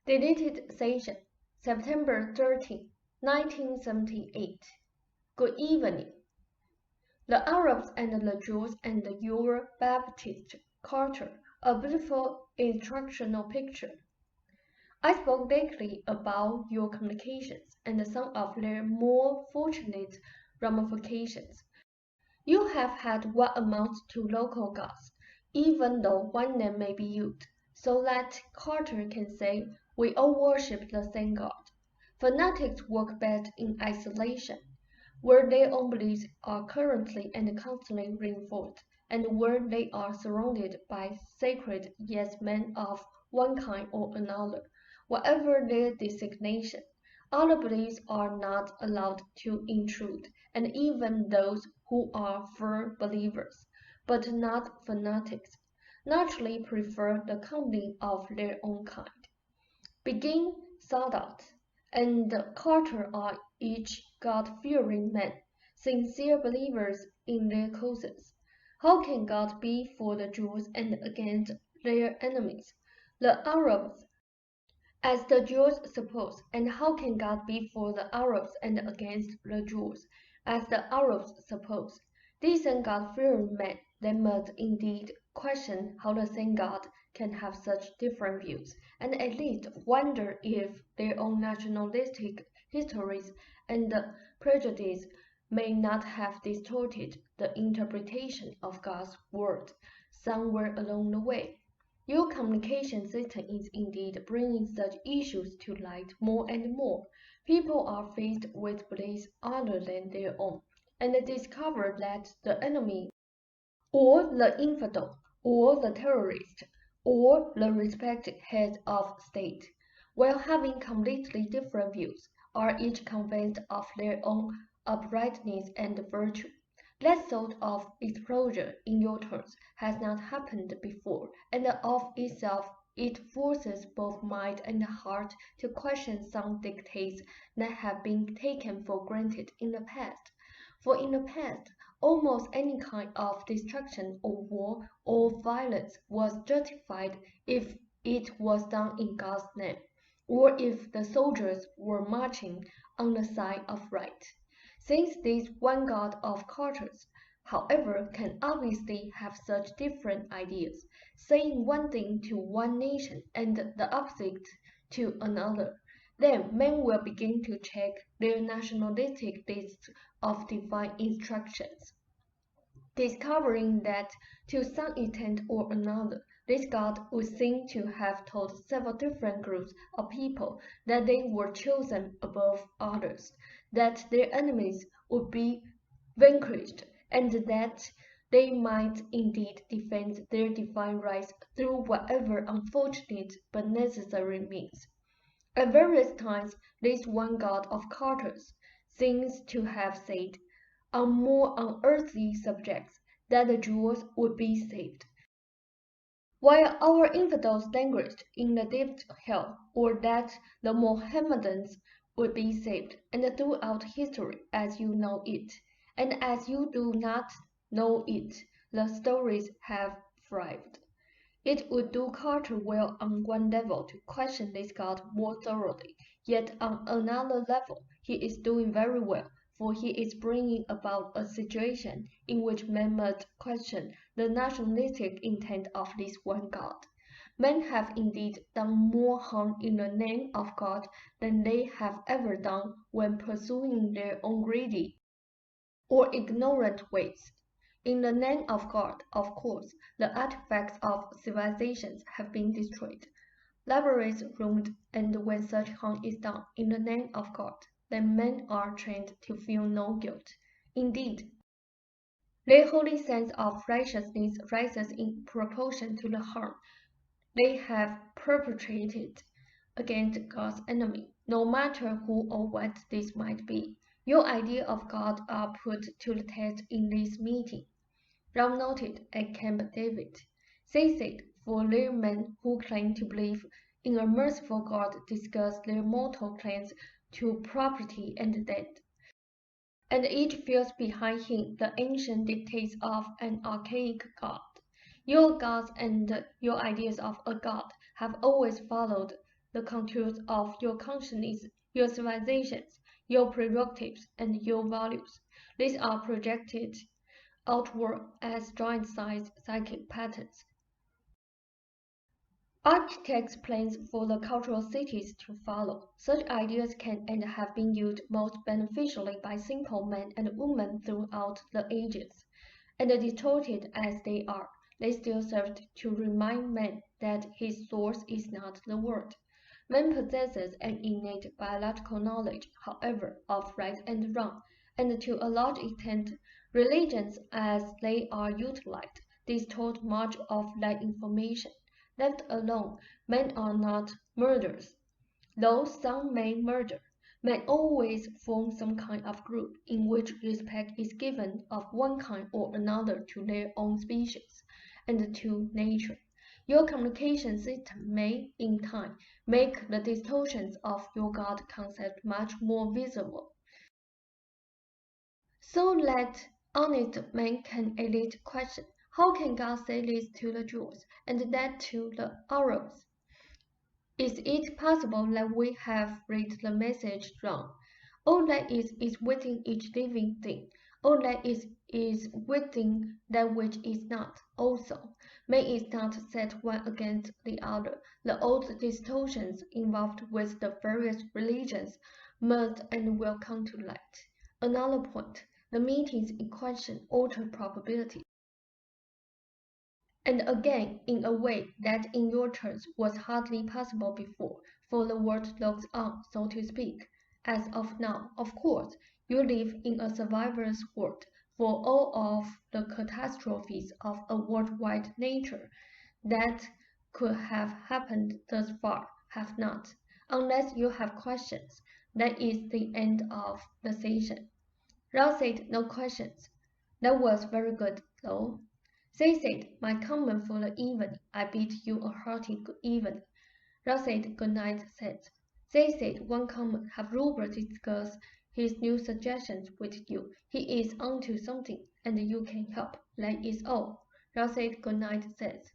Deleted Session, September 13, 1978. Good evening. The Arabs and the Jews and your Baptist culture, a beautiful instructional picture. I spoke lately about your communications and some of their more fortunate ramifications. You have had what amounts to local gods, even though one name may be used, so that Carter can say, we all worship the same God. Fanatics work best in isolation, where their own beliefs are currently and constantly reinforced, and where they are surrounded by sacred yes men of one kind or another, whatever their designation. Other beliefs are not allowed to intrude, and even those who are firm believers, but not fanatics, naturally prefer the company of their own kind. Begin Sadat and Carter are each God-fearing men, sincere believers in their causes. How can God be for the Jews and against their enemies, the Arabs, as the Jews suppose? And how can God be for the Arabs and against the Jews, as the Arabs suppose? Decent God-fearing men, they must indeed question how the same God can have such different views, and at least wonder if their own nationalistic histories and prejudice may not have distorted the interpretation of God's word somewhere along the way. Your communication system is indeed bringing such issues to light more and more. People are faced with beliefs other than their own, and discover that the enemy, or the infidel, or the terrorist, or the respected head of state, while having completely different views, are each convinced of their own uprightness and virtue. That sort of explosion in your terms has not happened before, and of itself it forces both mind and heart to question some dictates that have been taken for granted in the past. For in the past, almost any kind of destruction or war or violence was justified if it was done in God's name, or if the soldiers were marching on the side of right. Since this one God of Carter's, however, can obviously have such different ideas, saying one thing to one nation and the opposite to another, then men will begin to check their nationalistic lists of divine instructions, discovering that to some extent or another, this God would seem to have told several different groups of people that they were chosen above others, that their enemies would be vanquished, and that they might indeed defend their divine rights through whatever unfortunate but necessary means. At various times, this one God of Carter's seems to have said, on more unearthly subjects, that the Jews would be saved, while our infidels languished in the deep hell, or that the Mohammedans would be saved, and throughout history as you know it, and as you do not know it, the stories have thrived. It would do Carter well on one level to question this God more thoroughly, yet on another level he is doing very well, for he is bringing about a situation in which men must question the nationalistic intent of this one God. Men have indeed done more harm in the name of God than they have ever done when pursuing their own greedy or ignorant ways. In the name of God, of course, the artifacts of civilizations have been destroyed, libraries ruined, and when such harm is done in the name of God, then men are trained to feel no guilt. Indeed, their holy sense of righteousness rises in proportion to the harm they have perpetrated against God's enemy, no matter who or what this might be. Your idea of God are put to the test in this meeting. Brown noted at Camp David. They said, for their men who claim to believe in a merciful God discuss their mortal claims to property and death, and each feels behind him the ancient dictates of an archaic God. Your gods and your ideas of a God have always followed the contours of your consciousness, your civilizations, your prerogatives, and your values. These are projected outward as giant-sized psychic patterns. Architects' plans for the cultural cities to follow. Such ideas can and have been used most beneficially by simple men and women throughout the ages. And distorted as they are, they still served to remind man that his source is not the world. Man possesses an innate biological knowledge, however, of right and wrong, and to a large extent, religions as they are utilized distort much of that information. Left alone, men are not murderers. Though some may murder, men always form some kind of group in which respect is given of one kind or another to their own species and to nature. Your communication system may, in time, make the distortions of your God concept much more visible, so that honest men can at least question, how can God say this to the Jews and that to the Arabs? Is it possible that we have read the message wrong? All that is within each living thing. All that is within that which is not also. Man is not set one against the other. The old distortions involved with the various religions must and will come to light. Another point, the meetings in question alter probability. And again, in a way that in your terms was hardly possible before, for the world looks on, so to speak. As of now, of course, you live in a survivor's world, for all of the catastrophes of a worldwide nature that could have happened thus far have not. Unless you have questions, that is the end of the session. Rao said no questions. That was very good, though. They said, my comment for the evening. I bid you a hearty good evening. Rao said, good night, Seth. They said, one comment. Have Robert discuss his new suggestions with you. He is onto something, and you can help. That is all. Rao said, good night, Seth.